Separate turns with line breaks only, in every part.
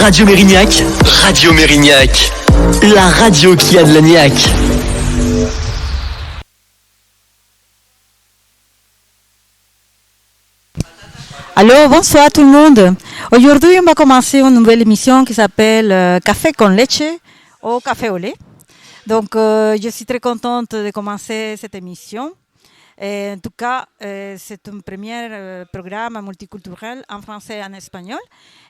Radio Mérignac, Radio Mérignac, la radio qui a de la niaque.
Alors, bonsoir tout le monde. Aujourd'hui, on va commencer une nouvelle émission qui s'appelle Café con leche ou Café au lait. Donc, je suis très contente de commencer cette émission. Et en tout cas, c'est un premier programme multiculturel en français et en espagnol.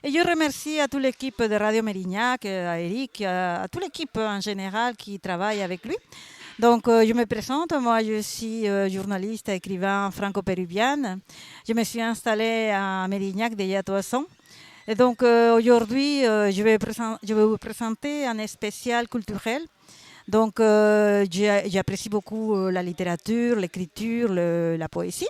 Et je remercie à toute l'équipe de Radio Mérignac, à Eric, à toute l'équipe en général qui travaille avec lui. Donc, je me présente. Moi, je suis journaliste et écrivain franco-péruvienne. Je me suis installée à Mérignac il y a 3 ans. Et donc, aujourd'hui, je vais vous présenter un spécial culturel. Donc, j'apprécie beaucoup la littérature, l'écriture, la poésie.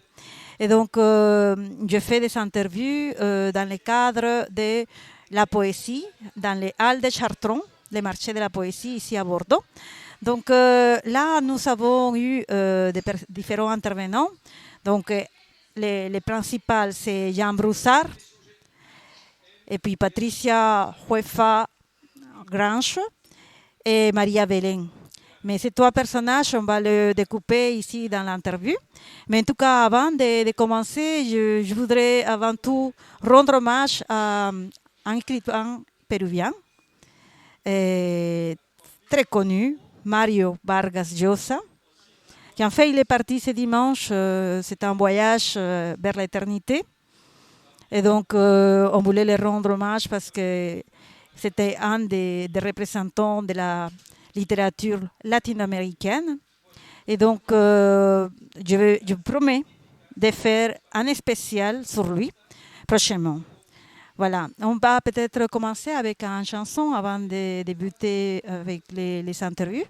Et donc, je fais des interviews dans le cadre de la poésie, dans les Halles de Chartrons, le marché de la poésie ici à Bordeaux. Donc, là, nous avons eu différents intervenants. Donc, les principales, c'est Jean Broussard et puis Patricia Huefa Grange et Maria Belén. Mais ces 3 personnages, on va les découper ici dans l'interview. Mais en tout cas, avant de commencer, je voudrais avant tout rendre hommage à un écrivain péruvien très connu, Mario Vargas Llosa, qui en fait, il est parti ce dimanche. C'est un voyage vers l'éternité. Et donc, on voulait le rendre hommage parce que c'était un des représentants de la littérature latino-américaine. Et donc, je promets de faire un spécial sur lui prochainement. Voilà, on va peut-être commencer avec une chanson avant de débuter avec les interviews.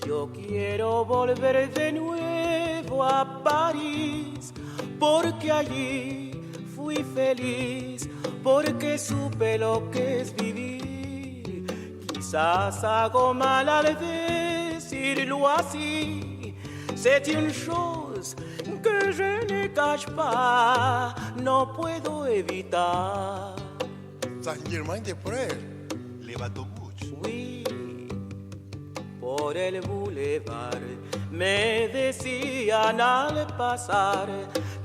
Yo quiero volver de nuevo a París, porque allí fui feliz, porque supe lo que es vivir. Quizás hago mal al decirlo así, c'est une chose que je ne cache pas, no puedo evitar.
Saint-Germain-des-Prés, les bateaux bouches.
Oui. Por el boulevard, me decían al pasar,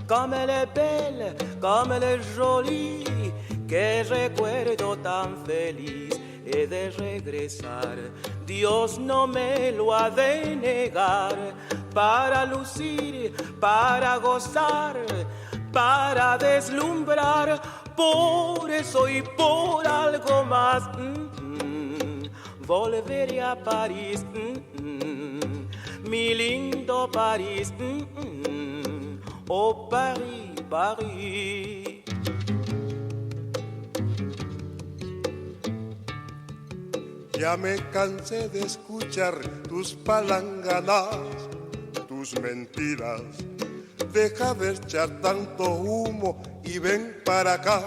comme elle est belle, comme elle est jolie, que recuerdo tan feliz he de regresar. Dios no me lo ha de negar, para lucir, para gozar, para deslumbrar, por eso y por algo más. Volveré a París, mi lindo París, oh París, París.
Ya me cansé de escuchar tus palanganas, tus mentiras. Deja de echar tanto humo y ven para acá.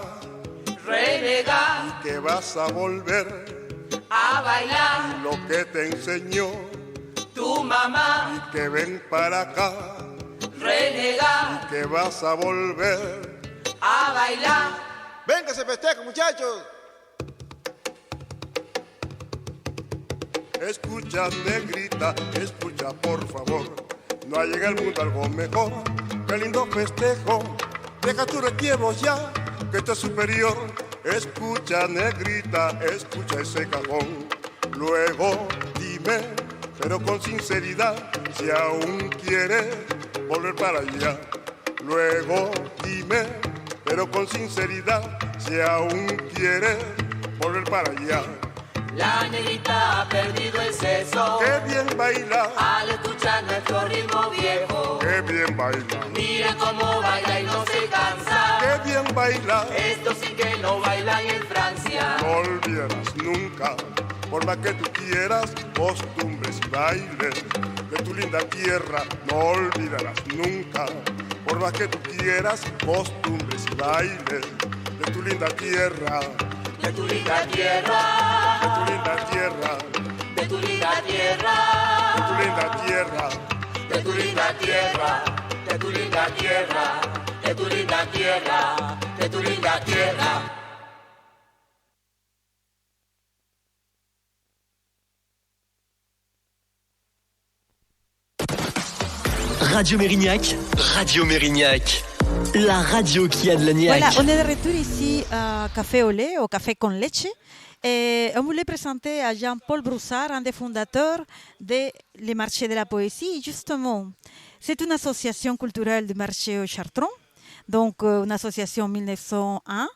Renegar,
Que vas a volver
a bailar,
lo que te enseñó.
tu mamá.
Que ven para acá,
Renegar,
que vas a volver.
a bailar.
Venga, se festeja, muchachos.
Escucha, negrita, escucha por favor. No ha llegado al mundo algo mejor. Qué lindo festejo. Deja tus requiebros ya, que esto es superior. Escucha, negrita, escucha ese cajón. Luego dime, pero con sinceridad, si aún quieres volver para allá. Luego dime, pero con sinceridad, si aún quieres volver para allá.
La negrita ha perdido el seso
Qué bien baila,
al escuchar nuestro ritmo viejo.
qué bien baila,
Mira cómo baila y no se cansa.
qué bien baila.
Esto sí que no bailan en Francia.
No olvidarás nunca, por más que tú quieras, costumbres y bailes de tu linda tierra. No olvidarás nunca, por más que tú quieras, costumbres y bailes de tu linda tierra.
De tu linda tierra,
De tu linda tierra.
tu linda tierra,
de tu linda tierra,
de tu linda tierra, de tu linda tierra, de tu linda tierra, de tu linda tierra.
Radio Mérignac, Radio Mérignac, la radio qui a de la niaque.
Voilà, on est de retour ici à Café au lait, au Café con leche. Et on voulait présenter à Jean-Paul Broussard, un des fondateurs des marchés de la poésie. Justement, c'est une association culturelle du marché au Chartron, donc une association 1901,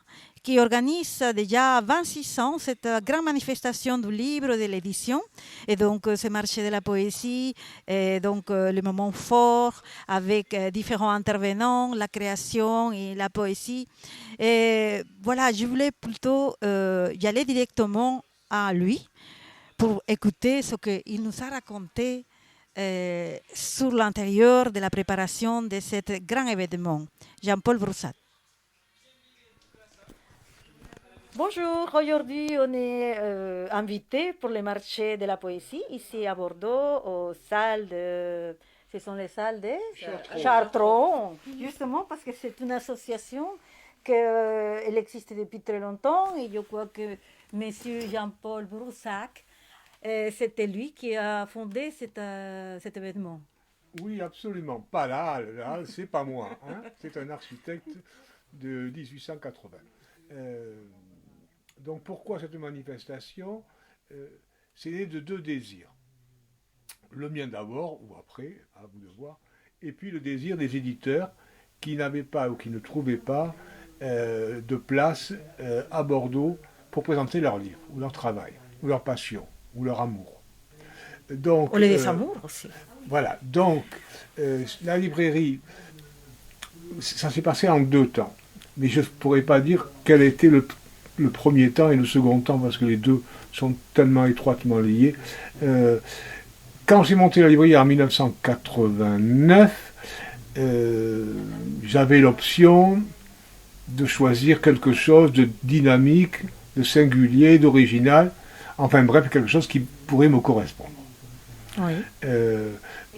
qui organise déjà 26 ans cette grande manifestation du livre et de l'édition. Et donc, ce marché de la poésie, et donc le moment fort avec différents intervenants, la création et la poésie. Et voilà, je voulais plutôt y aller directement à lui pour écouter ce qu'il nous a raconté sur l'intérieur de la préparation de cet grand événement. Jean-Paul Broussard. Bonjour, aujourd'hui on est invité pour le marché de la poésie ici à Bordeaux, aux salles de... Ce sont les salles de Chartron, justement parce que c'est une association elle existe depuis très longtemps et je crois que M. Jean-Paul Broussard, c'était lui qui a fondé cet événement.
Oui, absolument. Pas là, c'est pas moi. Hein. C'est un architecte de 1880. Donc pourquoi cette manifestation? C'est né de deux désirs. Le mien d'abord, ou après, à vous de voir, et puis le désir des éditeurs qui n'avaient pas ou qui ne trouvaient pas de place à Bordeaux pour présenter leurs livres, ou leur travail, ou leur passion, ou leur amour. Donc,
ou les amours aussi.
Voilà, donc la librairie, ça s'est passé en deux temps, mais je ne pourrais pas dire quel était le premier temps et le second temps, parce que les deux sont tellement étroitement liés. Quand j'ai monté la librairie en 1989, j'avais l'option de choisir quelque chose de dynamique, de singulier, d'original, enfin bref, quelque chose qui pourrait me correspondre.
Oui.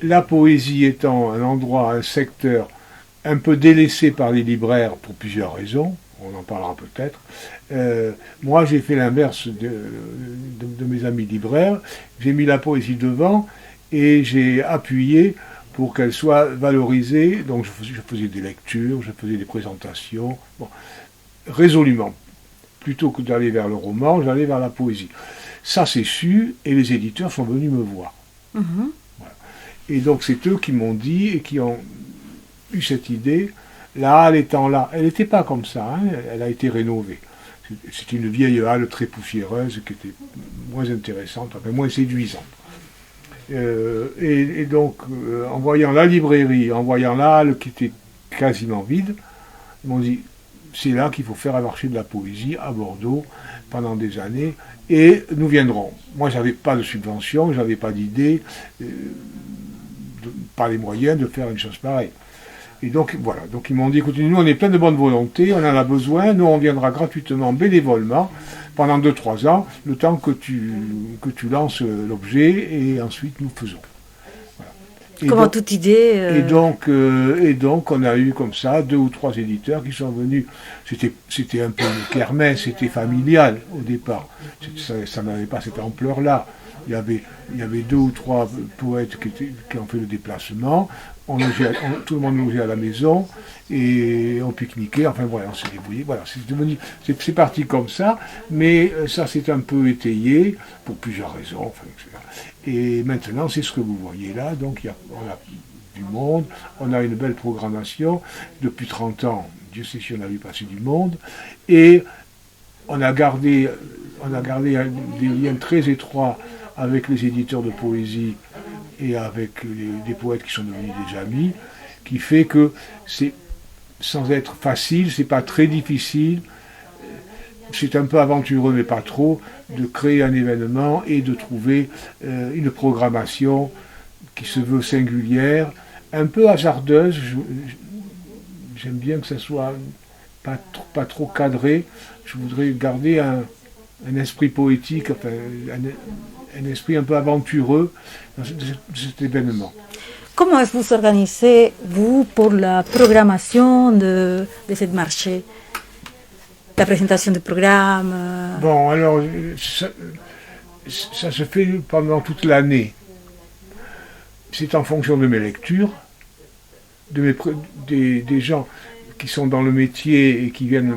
La poésie étant un endroit, un secteur un peu délaissé par les libraires pour plusieurs raisons, on en parlera peut-être. Moi, j'ai fait l'inverse de mes amis libraires. J'ai mis la poésie devant et j'ai appuyé pour qu'elle soit valorisée. Donc, je faisais des lectures, je faisais des présentations. Bon, résolument. Plutôt que d'aller vers le roman, j'allais vers la poésie. Ça, c'est su, et les éditeurs sont venus me voir.
Mm-hmm.
Voilà. Et donc, c'est eux qui m'ont dit et qui ont eu cette idée. La halle étant là, elle n'était pas comme ça, hein, elle a été rénovée. C'était une vieille halle très poussiéreuse qui était moins intéressante, enfin moins séduisante. Et donc, en voyant la librairie, en voyant la halle qui était quasiment vide, ils m'ont dit, c'est là qu'il faut faire un marché de la poésie à Bordeaux pendant des années, et nous viendrons. Moi, je n'avais pas de subvention, je n'avais pas d'idée, pas les moyens de faire une chose pareille. Et donc, voilà. Donc, ils m'ont dit, écoutez, nous, on est plein de bonne volonté, on en a besoin, nous, on viendra gratuitement, bénévolement, pendant 2-3 ans, le temps que tu lances l'objet, et ensuite, nous faisons. Voilà.
Comment donc, toute idée...
Et donc, on a eu comme ça 2 ou 3 éditeurs qui sont venus. C'était un peu une kermesse, c'était familial au départ. Ça n'avait pas cette ampleur-là. Il y avait 2 ou 3 poètes qui ont fait le déplacement. Tout le monde logeait à la maison et on pique-niquait, enfin voilà, on s'est débrouillé. Voilà, c'est parti comme ça, mais ça s'est un peu étayé pour plusieurs raisons. Enfin, etc. Et maintenant, c'est ce que vous voyez là, donc on a du monde, on a une belle programmation. Depuis 30 ans, Dieu sait si on a vu passer du monde, et on a gardé des liens très étroits avec les éditeurs de poésie et avec des poètes qui sont devenus des amis, qui fait que c'est, sans être facile, c'est pas très difficile, c'est un peu aventureux mais pas trop, de créer un événement et de trouver une programmation qui se veut singulière, un peu hasardeuse. J'aime bien que ça soit pas trop cadré, je voudrais garder un esprit poétique, enfin, un esprit un peu aventureux dans cet événement.
Comment est-ce que vous organisez, vous, pour la programmation de ce marché? La présentation du programme
Bon, alors, ça se fait pendant toute l'année. C'est en fonction de mes lectures, des gens qui sont dans le métier et qui viennent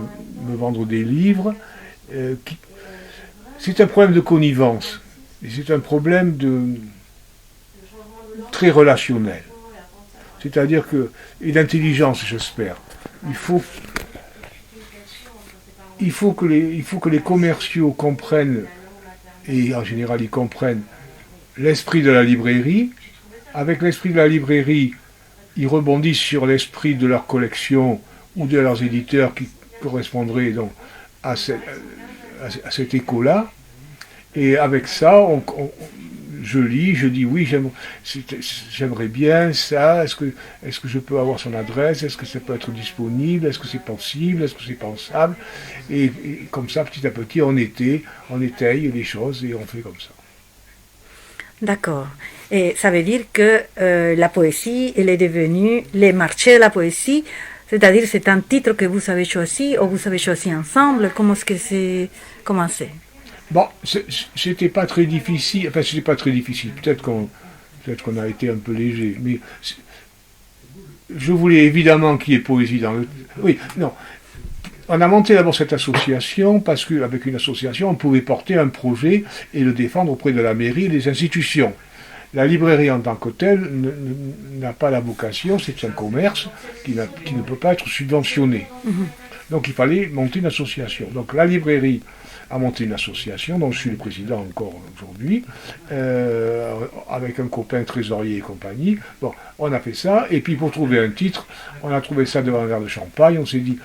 me vendre des livres. C'est un problème de connivence. Et c'est un problème très relationnel. C'est-à-dire et d'intelligence, j'espère. Il faut que les commerciaux comprennent, et en général ils comprennent, l'esprit de la librairie. Avec l'esprit de la librairie, ils rebondissent sur l'esprit de leur collection ou de leurs éditeurs qui correspondraient donc à cet écho-là. Et avec ça, je lis, je dis oui, j'aimerais bien ça, est-ce que je peux avoir son adresse, est-ce que ça peut être disponible, est-ce que c'est possible, est-ce que c'est pensable, et comme ça, petit à petit, on étaye les choses et on fait comme ça.
D'accord. Et ça veut dire que la poésie, elle est devenue les marchés de la poésie, c'est-à-dire c'est un titre que vous avez choisi ou vous avez choisi ensemble. Comment est-ce que c'est commencé?
Bon, c'était pas très difficile. Enfin, c'était pas très difficile. Peut-être qu'on a été un peu léger. Mais je voulais évidemment qu'il y ait poésie dans le... Oui, non. On a monté d'abord cette association parce qu'avec une association, on pouvait porter un projet et le défendre auprès de la mairie et des institutions. La librairie en tant que telle n'a pas la vocation, c'est un commerce qui ne peut pas être subventionné. Donc il fallait monter une association. Donc la librairie a monté une association, dont je suis le président encore aujourd'hui, avec un copain trésorier et compagnie. Bon, on a fait ça, et puis pour trouver un titre, on a trouvé ça devant un verre de champagne, on s'est dit,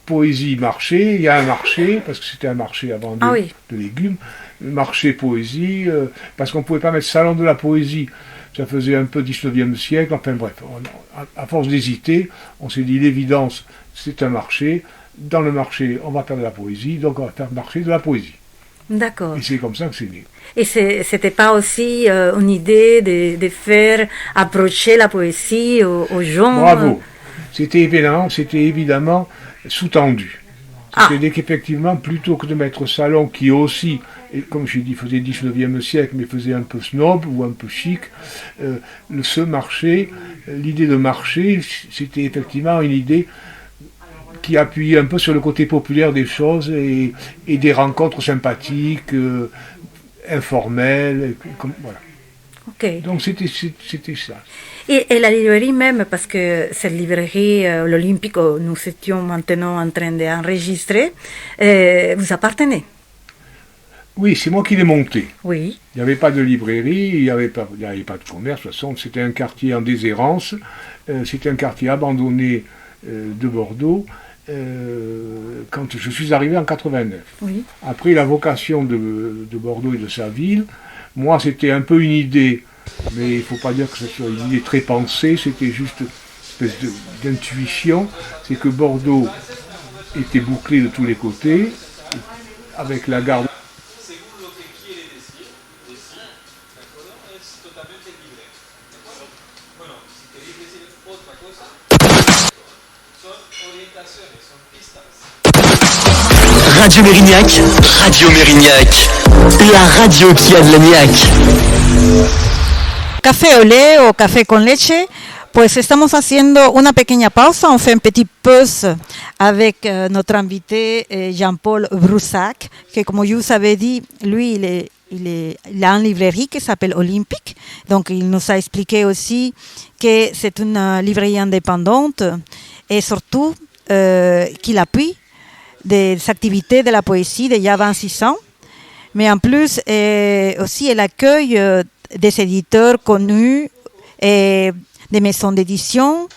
poésie, marché, il y a un marché, parce que c'était un marché avant de légumes, marché, poésie, parce qu'on ne pouvait pas mettre salon de la poésie, ça faisait un peu 19e siècle, enfin bref, à force d'hésiter, on s'est dit, l'évidence, c'est un marché. Dans le marché, on va faire de la poésie, donc on va faire marcher de la poésie.
D'accord.
Et c'est comme ça que c'est né.
Et c'était pas aussi une idée de faire approcher la poésie aux gens?
Bravo. C'était évidemment sous-tendu. C'est-à-dire qu'effectivement, plutôt que de mettre salon, qui aussi, et comme j'ai dit, faisait 19e siècle, mais faisait un peu snob ou un peu chic, ce marché, l'idée de marché, c'était effectivement une idée qui appuyait un peu sur le côté populaire des choses et des rencontres sympathiques, informelles, voilà.
Okay.
Donc c'était ça.
Et la librairie même, parce que cette librairie, l'Olympique, nous étions maintenant en train d'enregistrer, vous appartenez?
Oui, c'est moi qui l'ai monté.
Oui.
Il n'y avait pas de librairie, il n'y avait pas de commerce, de toute façon, c'était un quartier en déshérence, c'était un quartier abandonné de Bordeaux, quand je suis arrivé en 89.
Oui.
Après la vocation de Bordeaux et de sa ville, moi c'était un peu une idée, mais il ne faut pas dire que ce soit une idée très pensée, c'était juste une espèce d'intuition, c'est que Bordeaux était bouclé de tous les côtés, avec la gare.
Radio Mérignac, la radio qui a de la niaque.
Café au lait o café con leche, pues estamos haciendo una pequeña pausa, on fait un petit pause avec notre invité Jean-Paul Broussac, que comme je vous avais dit, lui il a une librairie qui s'appelle Olympique, donc il nous a expliqué aussi que c'est une librairie indépendante et surtout qu'il appuie des activités de la poésie d'il y a 26 ans, mais en plus aussi elle accueille des éditeurs connus et des maisons d'édition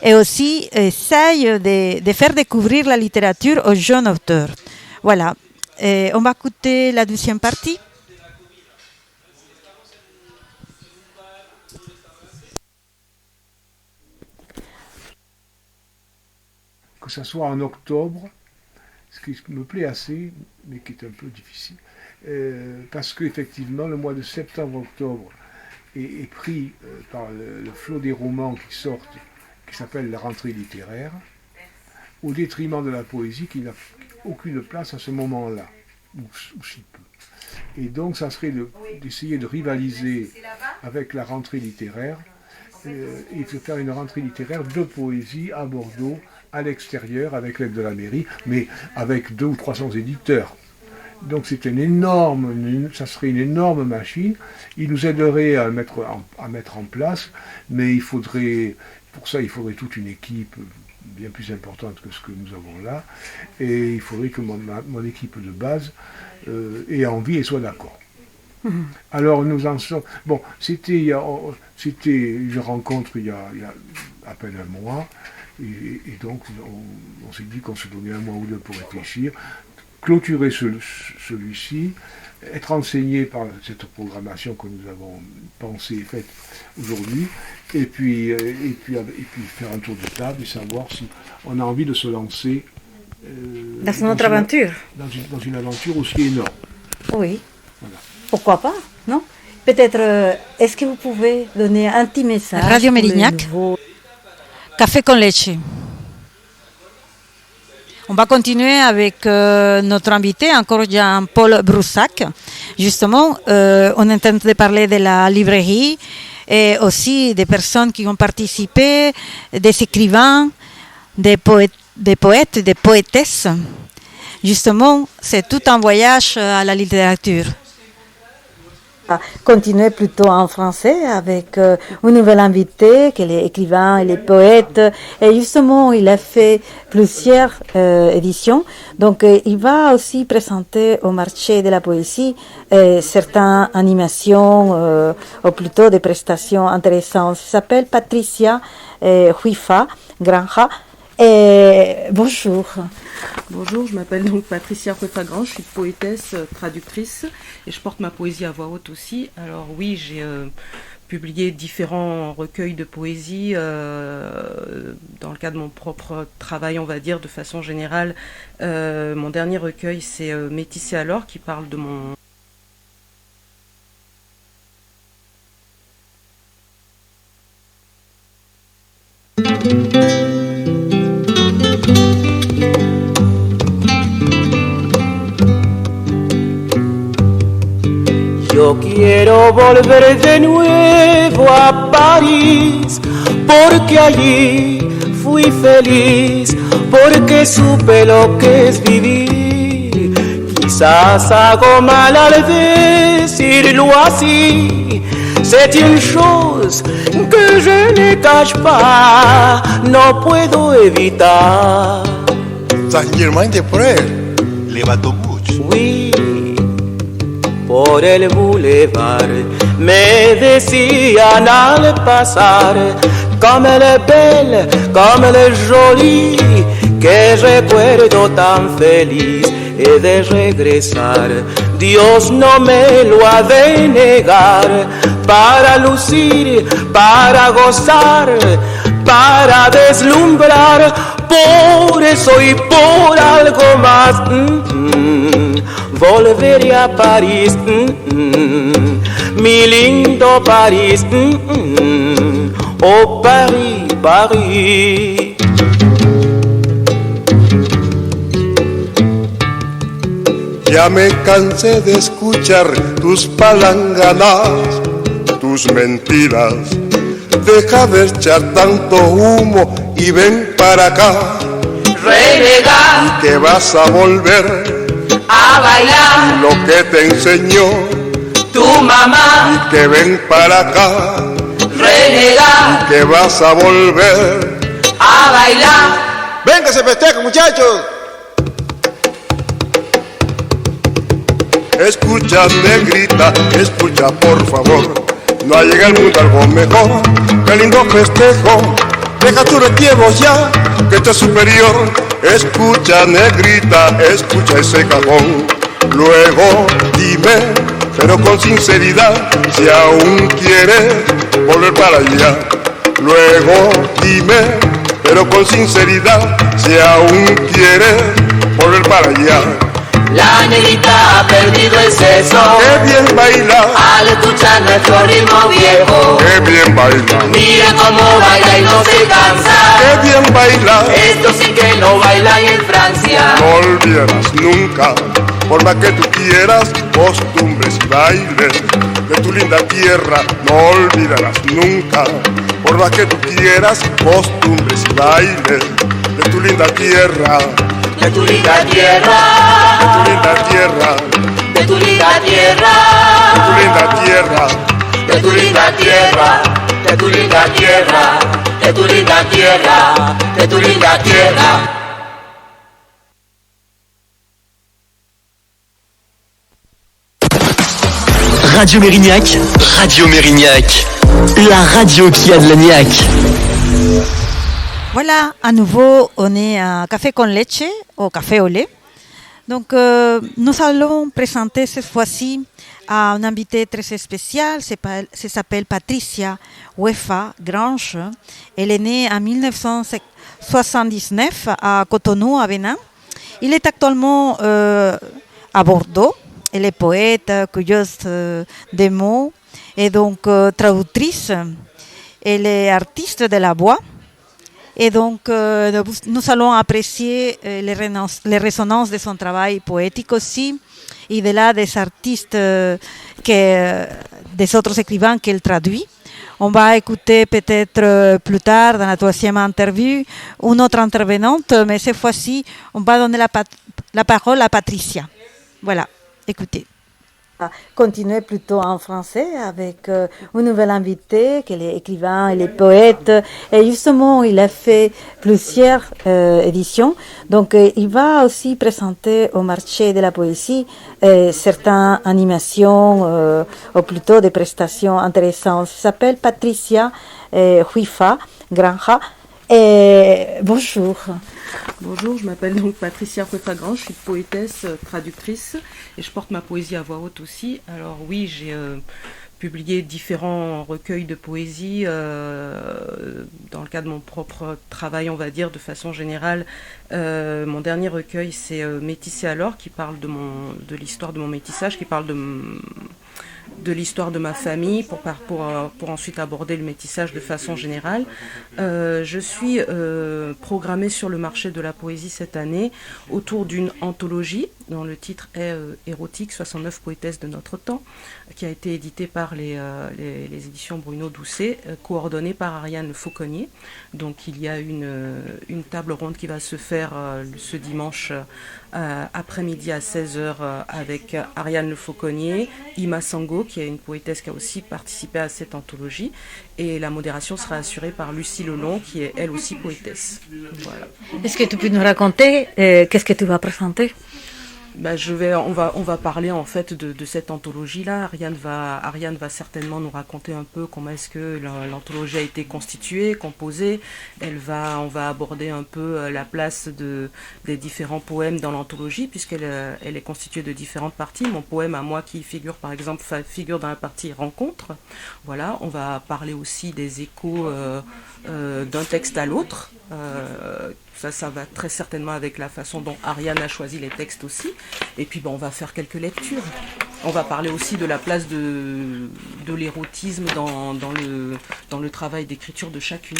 et aussi essaye de faire découvrir la littérature aux jeunes auteurs. Voilà, on va écouter la deuxième partie.
Que ce soit en octobre, ce qui me plaît assez, mais qui est un peu difficile, parce qu'effectivement, le mois de septembre-octobre est pris par le flot des romans qui sortent, qui s'appelle la rentrée littéraire, au détriment de la poésie qui n'a aucune place à ce moment-là, ou si peu. Et donc, ça serait d'essayer de rivaliser avec la rentrée littéraire, et de faire une rentrée littéraire de poésie à Bordeaux, à l'extérieur, avec l'aide de la mairie, mais avec 200 ou 300 éditeurs. Donc c'est ça serait une énorme machine. Il nous aiderait à mettre en place, mais pour ça il faudrait toute une équipe bien plus importante que ce que nous avons là, et il faudrait que mon équipe de base ait envie et soit d'accord. Alors nous en sommes. Bon, je rencontre il y a à peine un mois, et donc on s'est dit qu'on se donnait un mois ou deux pour réfléchir, clôturer celui-ci, être enseigné par cette programmation que nous avons pensée et faite aujourd'hui, et puis faire un tour de table et savoir si on a envie de se lancer
dans une autre aventure.
Dans une aventure aussi énorme.
Oui.
Voilà.
Pourquoi pas, non? Peut-être, est-ce que vous pouvez donner un petit message? Radio Mérignac, Café con leche. On va continuer avec notre invité, encore Jean-Paul Broussac. Justement, on est en train de parler de la librairie et aussi des personnes qui ont participé, des écrivains, des poètes, des poétesses. Justement, c'est tout un voyage à la littérature. Continuer plutôt en français avec un nouvel invité, qui est l'écrivain et les poètes. Et justement, il a fait plusieurs éditions. Donc, il va aussi présenter au marché de la poésie certaines animations, ou plutôt des prestations intéressantes. Il s'appelle Patricia Huifa Granja. Bonjour.
Bonjour, je m'appelle donc Patricia Huifa-Granja, je suis poétesse, traductrice et je porte ma poésie à voix haute aussi. Alors oui, j'ai publié différents recueils de poésie dans le cadre de mon propre travail, on va dire, de façon générale. Mon dernier recueil, c'est Métissé alors, qui parle de mon...
Yo quiero volver de nuevo a París, porque allí fui feliz, porque supe lo que es vivir. Quizás hago mal al decirlo así, c'est une chose que je ne cache pas, no puedo evitar.
Saint-Germain-des-Prés, les Bateaux-Bouches.
Oui. Por el boulevard me decían al pasar, comme elle est belle, comme elle est jolie, que recuerdo tan feliz he de regresar. Dios no me lo ha de negar, para lucir, para gozar, para deslumbrar, por eso y por algo más. Volveré a París, mi lindo París, oh Paris, Paris.
Ya me cansé de escuchar tus palanganas, tus mentiras. Deja de echar tanto humo y ven para acá.
Renegar,
Que vas a volver
a bailar,
lo que te enseñó.
tu mamá.
Que ven para acá,
Renegar,
que vas a volver.
a bailar.
Venga, se festeja, muchachos.
Escucha, negrita, escucha por favor. No ha llegado al mundo algo mejor. Qué lindo festejo. Deja tus retiebos ya, que esto es superior. Escucha, negrita, escucha ese cajón. Luego dime, pero con sinceridad, si aún quieres volver para allá. Luego dime, pero con sinceridad, si aún quieres por el mar allá.
La negrita ha perdido el seso
Qué bien baila,
al escuchar nuestro ritmo viejo.
qué bien baila,
Mira cómo baila y no se cansa.
qué bien baila.
Esto sí que no bailan en Francia.
No olvidarás nunca, por más que tú quieras, costumbres y bailes de tu linda tierra. No olvidarás nunca, por más que tú quieras, costumbres y bailes de tu linda tierra.
De tu linda tierra,
De tu linda tierra,
de tu linda tierra,
de tu linda tierra.
de tu linda tierra, de tu linda tierra, de tu linda tierra, de tu linda tierra.
Radio Mérignac, Radio Mérignac, la radio qui a de la niaque.
Voilà, à nouveau, on est à Café con Leche, au café au lait. Donc, nous allons présenter cette fois-ci à un invité très spécial. Elle s'appelle Patricia Wefa Grange. Elle est née en 1979 à Cotonou, à Bénin. Il est actuellement à Bordeaux. Elle est poète, curieuse des mots et donc traductrice. Elle est artiste de la voix. Et donc, nous allons apprécier les résonances de son travail poétique aussi, et de là des artistes, des autres écrivains qu'elle traduit. On va écouter peut-être plus tard, dans la troisième interview, une autre intervenante, mais cette fois-ci, on va donner la parole à Patricia. Voilà, écoutez. Continuer plutôt en français avec une nouvelle invitée, qui est écrivain, elle est poète, et justement il a fait plusieurs éditions, donc il va aussi présenter au marché de la poésie certaines animations, ou plutôt des prestations intéressantes. Elle s'appelle Patricia Wefa Grange. Bonjour.
Bonjour, je m'appelle donc Patricia Wefa Grange, je suis poétesse, traductrice et je porte ma poésie à voix haute aussi. Alors oui, j'ai publié différents recueils de poésie dans le cadre de mon propre travail, on va dire, de façon générale. Mon dernier recueil, c'est Métissé alors, qui parle de l'histoire de mon métissage, qui parle de l'histoire de ma famille pour ensuite aborder le métissage de façon générale. Je suis programmée sur le marché de la poésie cette année autour d'une anthologie dont le titre est Érotique, 69 poétesses de notre temps, qui a été éditée par les éditions Bruno Doucet, coordonnée par Ariane Le Fauconnier. Donc il y a une table ronde qui va se faire ce dimanche après-midi à 16h avec Ariane Le Fauconnier, Ima Sango, qui est une poétesse qui a aussi participé à cette anthologie, et la modération sera assurée par Lucie Lelon, qui est elle aussi poétesse. Voilà.
Est-ce que tu peux nous raconter qu'est-ce que tu vas présenter?
On va parler en fait de cette anthologie-là. Ariane va certainement nous raconter un peu comment est-ce que l'anthologie a été constituée, composée. On va aborder un peu la place des différents poèmes dans l'anthologie, puisqu'elle est constituée de différentes parties. Mon poème à moi qui figure par exemple dans la partie rencontre. Voilà, on va parler aussi des échos d'un texte à l'autre. Ça va très certainement avec la façon dont Ariane a choisi les textes aussi. Et puis on va faire quelques lectures. On va parler aussi de la place de l'érotisme dans le travail d'écriture de chacune.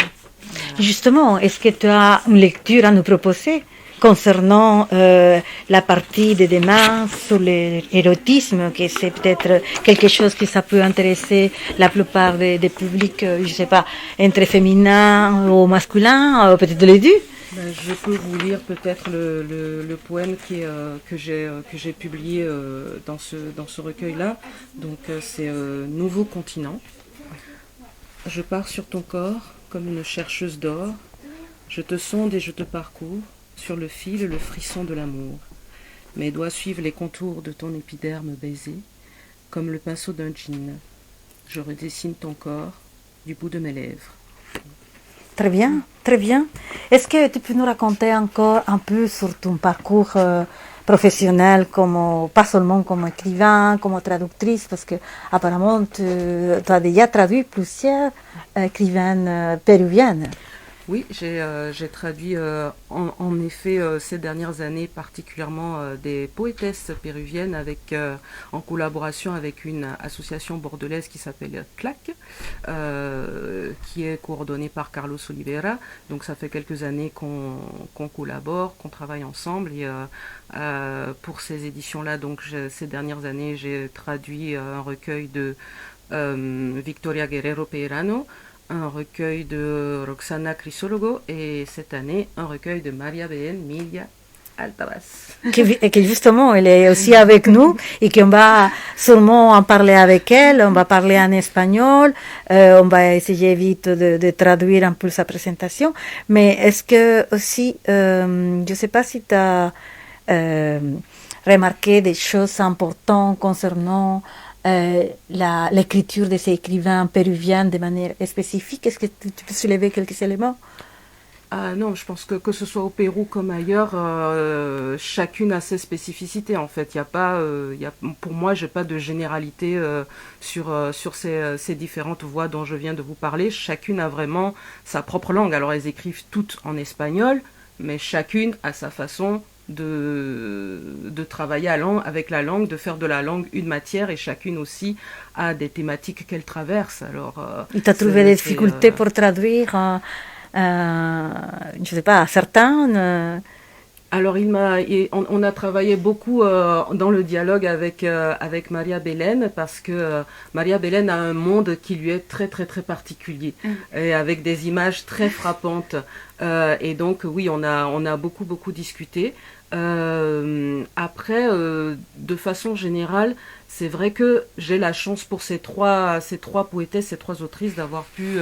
Justement, est-ce que tu as une lecture à nous proposer concernant la partie de demain sur l'érotisme, que c'est peut-être quelque chose que ça peut intéresser la plupart des publics, je ne sais pas, entre féminin ou masculin, peut-être les deux?
Je peux vous lire peut-être le poème que j'ai publié dans ce recueil-là. Donc c'est Nouveau continent. Je pars sur ton corps comme une chercheuse d'or. Je te sonde et je te parcours sur le fil le frisson de l'amour. Mes doigts suivent les contours de ton épiderme baisé, comme le pinceau d'un jean. Je redessine ton corps du bout de mes lèvres.
Très bien, très bien. Est-ce que tu peux nous raconter encore un peu sur ton parcours professionnel, pas seulement comme écrivain, comme traductrice, parce que apparemment tu as déjà traduit plusieurs écrivaines péruviennes.
Oui, j'ai traduit en effet ces dernières années particulièrement des poétesses péruviennes en collaboration avec une association bordelaise qui s'appelle CLAC, qui est coordonnée par Carlos Oliveira. Donc ça fait quelques années qu'on collabore, qu'on travaille ensemble et pour ces éditions-là, donc ces dernières années, j'ai traduit un recueil de Victoria Guerrero Peirano, un recueil de Roxana Crisologo et cette année un recueil de Maria Belén Milla Altavas.
Que justement, elle est aussi avec nous et qu'on va sûrement en parler avec elle. On va parler en espagnol. On va essayer vite de traduire un peu sa présentation. Mais est-ce que aussi, je ne sais pas si tu as remarqué des choses importantes concernant l'écriture de ces écrivains péruviens de manière spécifique. Est-ce que tu peux soulever quelques éléments?
Non, je pense que ce soit au Pérou comme ailleurs, chacune a ses spécificités en fait. Il y a pas, pour moi, j'ai pas de généralité sur ces différentes voix dont je viens de vous parler. Chacune a vraiment sa propre langue. Alors elles écrivent toutes en espagnol, mais chacune a sa façon de travailler avec la langue, de faire de la langue une matière, et chacune aussi a des thématiques qu'elle traverse. Alors,
tu as trouvé des difficultés pour traduire, je ne sais pas, certains
Alors on a travaillé beaucoup dans le dialogue avec Maria Belén, parce que Maria Belén a un monde qui lui est très très très particulier, et avec des images très frappantes. Et donc oui, on a beaucoup discuté. Après, de façon générale, c'est vrai que j'ai la chance pour ces trois poétesses, ces trois autrices, d'avoir pu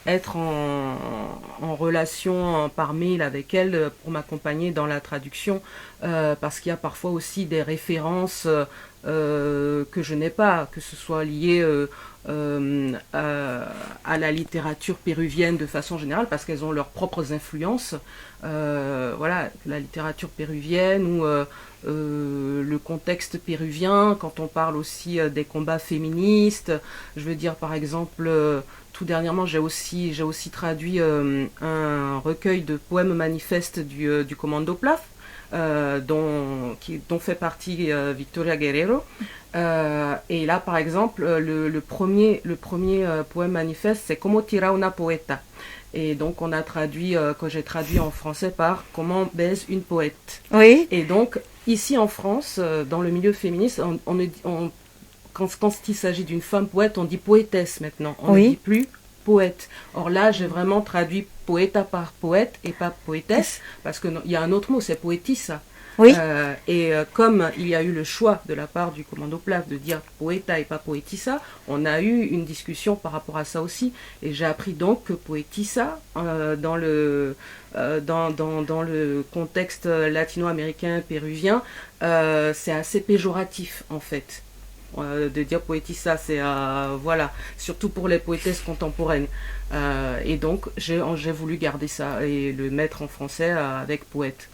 être en relation par mail avec elles pour m'accompagner dans la traduction, parce qu'il y a parfois aussi des références que je n'ai pas, que ce soit lié à la littérature péruvienne de façon générale, parce qu'elles ont leurs propres influences. Voilà, la littérature péruvienne ou le contexte péruvien, quand on parle aussi des combats féministes. Je veux dire, par exemple, tout dernièrement, j'ai aussi traduit un recueil de poèmes manifestes du Commando Plaf, dont fait partie Victoria Guerrero. Et là, par exemple, le premier poème manifeste, c'est Como tira una poeta. Et donc, que j'ai traduit en français par Comment baise une poète.
Oui.
Et donc, ici en France, dans le milieu féministe, quand il s'agit d'une femme poète, on dit poétesse maintenant. On ne dit plus poète. Or là, j'ai vraiment traduit poeta par poète et pas poétesse, parce qu'il y a un autre mot, c'est poétissa.
Oui.
Comme il y a eu le choix de la part du Commando Plaf de dire poeta et pas poétissa, on a eu une discussion par rapport à ça aussi. Et j'ai appris donc que poétissa, dans le contexte latino-américain, péruvien, c'est assez péjoratif en fait. De dire poétissa, c'est voilà, surtout pour les poétesses contemporaines. Et donc j'ai voulu garder ça et le mettre en français avec poète,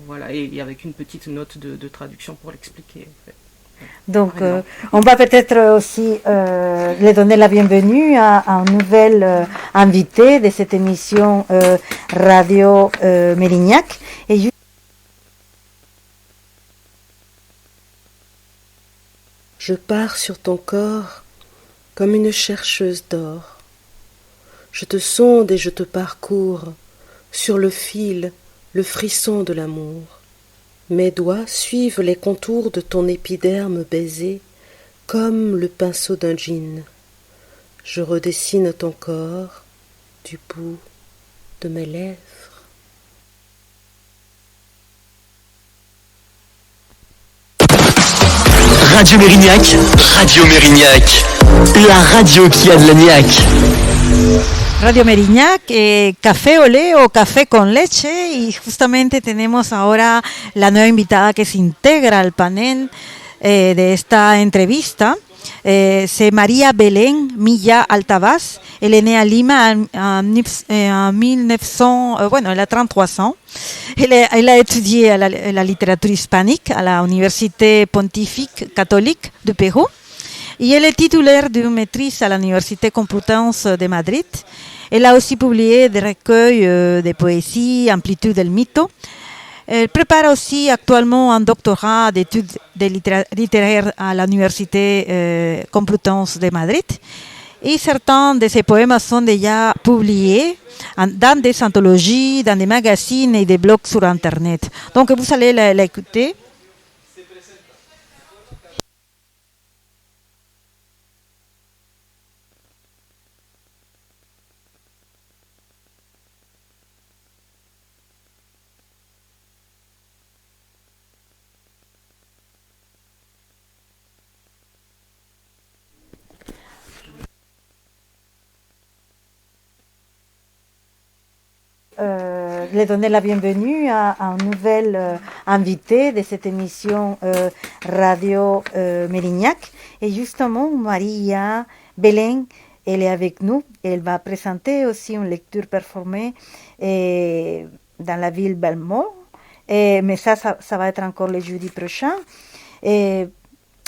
voilà, et avec une petite note de traduction pour l'expliquer. En fait.
Donc on va peut-être aussi les donner la bienvenue à un nouvel invité de cette émission Radio Mérignac. Et
je pars sur ton corps comme une chercheuse d'or. Je te sonde et je te parcours, sur le fil, le frisson de l'amour. Mes doigts suivent les contours de ton épiderme baisé, comme le pinceau d'un djinn. Je redessine ton corps du bout de mes lèvres.
Radio Mérignac, la radio qui a de la niaque.
Radio Mérignac, café olé o café con leche, y justamente tenemos ahora la nueva invitada que se integra al panel de esta entrevista. C'est Maria Belén Milla Altavas. Elle est née à Lima en 1900, elle a 33 ans. Elle a étudié la littérature hispanique à la Université Pontifique Catholique du Pérou. Et elle est titulaire d'une maîtrise à l'Université Complutense de Madrid. Elle a aussi publié des recueils de poésie, Amplitude del Mito. Elle prépare aussi actuellement un doctorat d'études littéraires à l'Université Complutense de Madrid. Et certains de ses poèmes sont déjà publiés dans des anthologies, dans des magazines et des blogs sur Internet. Donc vous allez l'écouter. Les donner la bienvenue à un nouvel invité de cette émission Radio Mérignac. Et justement, Maria Belén, elle est avec nous. Elle va présenter aussi une lecture performée dans la ville Belmont. Mais ça va être encore le jeudi prochain.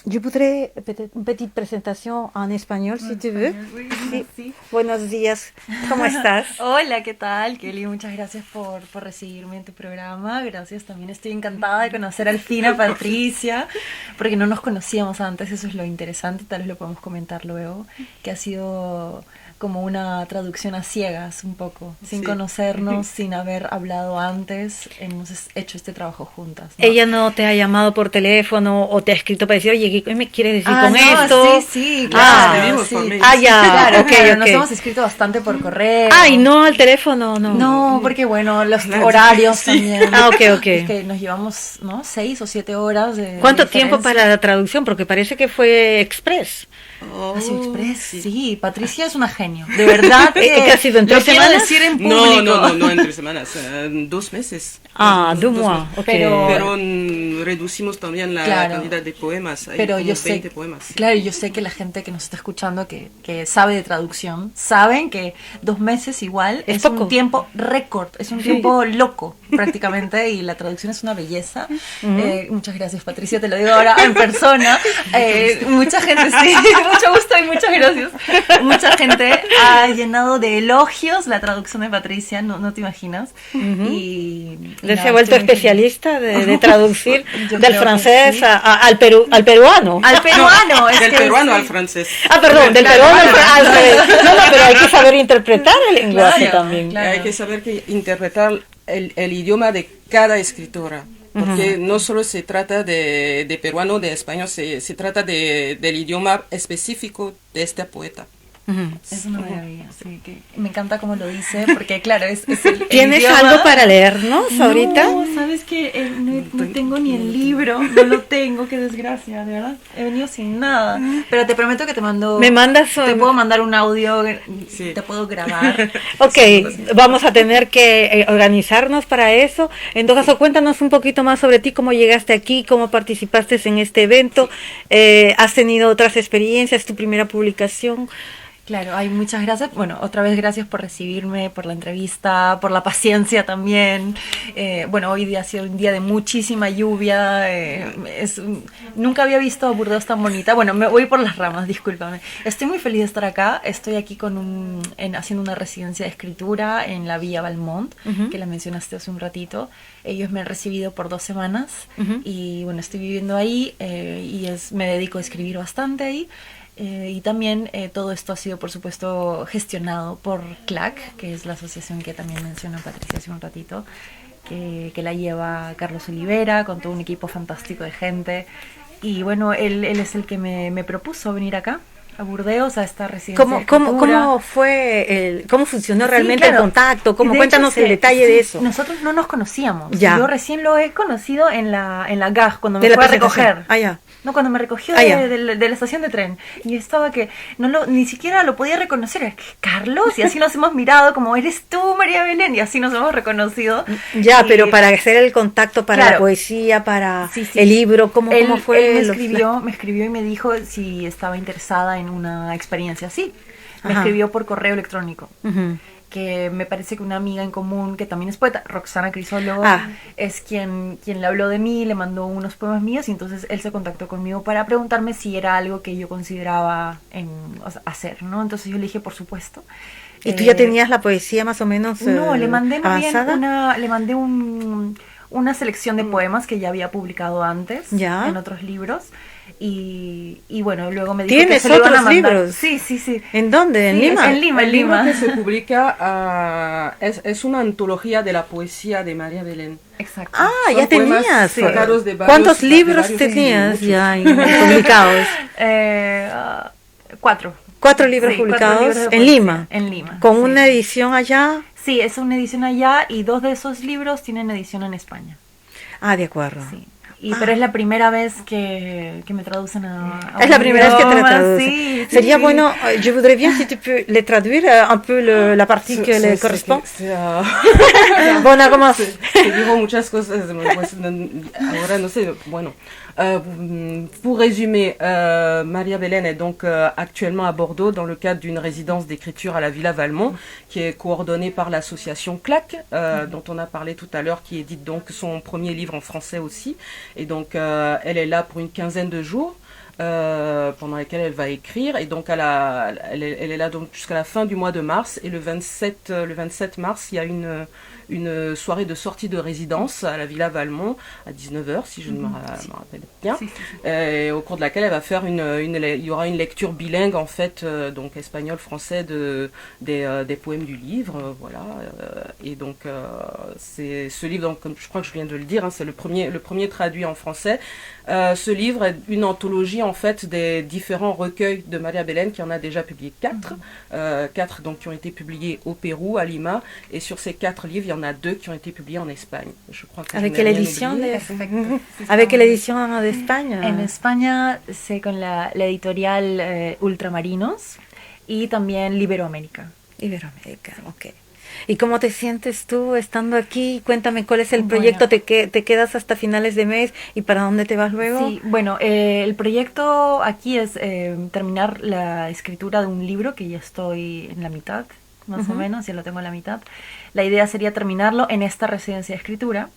Je voudrais peut-être une petite présentation en español, si tu veux.
Oui,
sí. Buenos días, ¿cómo estás?
Hola, ¿qué tal, Kelly? Muchas gracias por recibirme en tu programa. Gracias, también estoy encantada de conocer al fin a Patricia, porque no nos conocíamos antes, eso es lo interesante, tal vez lo podemos comentar luego, que ha sido como una traducción a ciegas un poco, sin conocernos, sin haber hablado antes, hemos hecho este trabajo juntas, ¿no?
Ella no te ha llamado por teléfono o te ha escrito para decir, oye, ¿qué me quieres decir con
no,
esto?
Sí, claro.
Sí. Ya,
claro,
okay,
claro,
okay.
Nos hemos escrito bastante por correo.
Ay, no, al teléfono, no.
No, porque bueno, los horarios también.
Ok.
Es que nos llevamos, ¿no? 6 o 7 horas de
¿Cuánto
diferencia.
tiempo para la traducción? Porque parece que fue express.
Ha sido express, sí. Patricia es una genio, de verdad.
¿Qué ha sido en 3 semanas?
Quiero decir en público.
No en 3 semanas, 2 meses.
2 mois, ok.
Pero reducimos también la cantidad de poemas. Hay
pero
como
yo sé,
20 poemas.
Claro, yo sé que la gente que nos está escuchando, que sabe de traducción, saben que 2 meses igual es
poco.
un tiempo récord, es un tiempo loco prácticamente, y la traducción es una belleza. Muchas gracias, Patricia, te lo digo ahora en persona. Mucha gente, sí, mucho gusto y muchas gracias. Mucha gente ha llenado de elogios la traducción de Patricia, no te imaginas.
Se ha vuelto especialista de traducir
Yo
del
creo
francés
que sí.
al peruano.
Al peruano, es
Del
que
peruano
sí.
al francés.
Perdón, del peruano al revés. No, pero hay que saber interpretar el lenguaje
Claro,
también.
claro.
Hay que saber que interpretar el idioma de cada escritora. Porque no solo se trata de peruano, de español, se trata del idioma específico de esta poeta.
Es una maravilla, sí, que me encanta cómo lo dice, porque claro, es el
¿Tienes
idioma.
algo para leernos ahorita?
No, sabes que no tengo ni el libro, no lo tengo, qué desgracia, de verdad. He venido sin nada, pero te prometo que te mando.
Me mandas
Te puedo mandar un audio,
Sí.
te puedo grabar.
Ok, vamos a tener que organizarnos para eso. En todo caso, cuéntanos un poquito más sobre ti, cómo llegaste aquí, cómo participaste en este evento. ¿Has tenido otras experiencias? ¿Tu primera publicación?
Claro, hay muchas gracias. Bueno, otra vez gracias por recibirme, por la entrevista, por la paciencia también. Bueno, hoy día ha sido un día de muchísima lluvia. Nunca había visto a Burdeos tan bonita. Bueno, me voy por las ramas, discúlpame. Estoy muy feliz de estar acá. Estoy aquí haciendo una residencia de escritura en la Villa Belmont, que la mencionaste hace un ratito. Ellos me han recibido por 2 semanas y bueno, estoy viviendo ahí y me dedico a escribir bastante ahí. Y también todo esto ha sido, por supuesto, gestionado por CLAC, que es la asociación que también mencionó Patricia hace un ratito, que la lleva Carlos Olivera, con todo un equipo fantástico de gente. Y bueno, él es el que me propuso venir acá, a Burdeos, a esta residencia de escritura.
¿Cómo funcionó realmente
Sí, claro.
el contacto?
De hecho,
Cuéntanos el detalle de eso.
Nosotros no nos conocíamos.
Ya.
Yo recién lo he conocido en la GAG, cuando
De
me
la
fue a
presentación.
recoger.
Ah, ya.
No, cuando me recogió
ya.
de la estación de tren. Y estaba que ni siquiera lo podía reconocer. Carlos, y así nos hemos mirado como, eres tú, María Belén, y así nos hemos reconocido.
Ya,
Y-
pero para hacer el contacto, para la
Claro.
poesía, para
Sí, sí.
el libro, ¿cómo fue?
Él me escribió y me dijo si estaba interesada en una experiencia así. Me
Ajá.
escribió por correo electrónico.
Ujú.
que me parece que una amiga en común, que también es poeta, Roxana Crisólogo, es quien le habló de mí, le mandó unos poemas míos, y entonces él se contactó conmigo para preguntarme si era algo que yo consideraba hacer, ¿no? Entonces yo le dije, por supuesto.
¿Y tú ya tenías la poesía más o menos
no, le mandé más bien
avanzada?
le mandé una selección de poemas que ya había publicado antes en otros libros. Y bueno, luego me dijo que se lo iban a mandar.
¿Tienes otros libros?
Sí.
¿En dónde? ¿En Lima?
En Lima,
El libro que se publica es una antología de la poesía de María Belén.
Exacto.
Son ya tenías.
¿Cuántos
libros tenías ya publicados?
4.
4 libros publicados en Lima.
En Lima.
¿Con una edición allá?
Sí, es una edición allá y 2 de esos libros tienen edición en España.
Ah, de acuerdo.
Sí. Pero es la primera vez que me traducen a
es la primera vez que te la traducen.
Sí,
Sería bueno, je voudrais bien si tu peux le traduire un peu la partie que le correspond. Bon, on commence.
Te digo muchas cosas, pues, ahora no sé, bueno. Pour résumer, Maria Belén est donc actuellement à Bordeaux dans le cadre d'une résidence d'écriture à la Villa Valmont qui est coordonnée par l'association CLAC, dont on a parlé tout à l'heure, qui édite donc son premier livre en français aussi. Et donc elle est là pour une quinzaine de jours pendant lesquels elle va écrire. Et donc elle est là donc jusqu'à la fin du mois de mars. Et le 27 mars, il y a une soirée de sortie de résidence à la Villa Valmont à 19h, si je ne me rappelle bien, au cours de laquelle elle va faire il y aura une lecture bilingue en fait, donc espagnol-français des poèmes du livre, voilà. Et donc c'est ce livre, donc, comme je crois que je viens de le dire, c'est le premier traduit en français. Ce livre est une anthologie en fait des différents recueils de Maria Belén, qui en a déjà publié 4 donc qui ont été publiés au Pérou, à Lima, et sur ces 4 livres, il y en a 2 qui ont été publiés en Espagne. Je crois que
¿Avec quelle édition ¿Avec quelle édition d'Espagne?
En España c'est con la editorial Ultramarinos y también Iberoamérica.
Iberoamérica, ok. ¿Y cómo te sientes tú estando aquí? Cuéntame cuál es el proyecto, ¿te quedas hasta finales de mes y para dónde te vas luego?
Sí, bueno, el proyecto aquí es terminar la escritura de un libro que ya estoy en la mitad, más o menos, ya lo tengo en la mitad. La idea sería terminarlo en esta residencia de escritura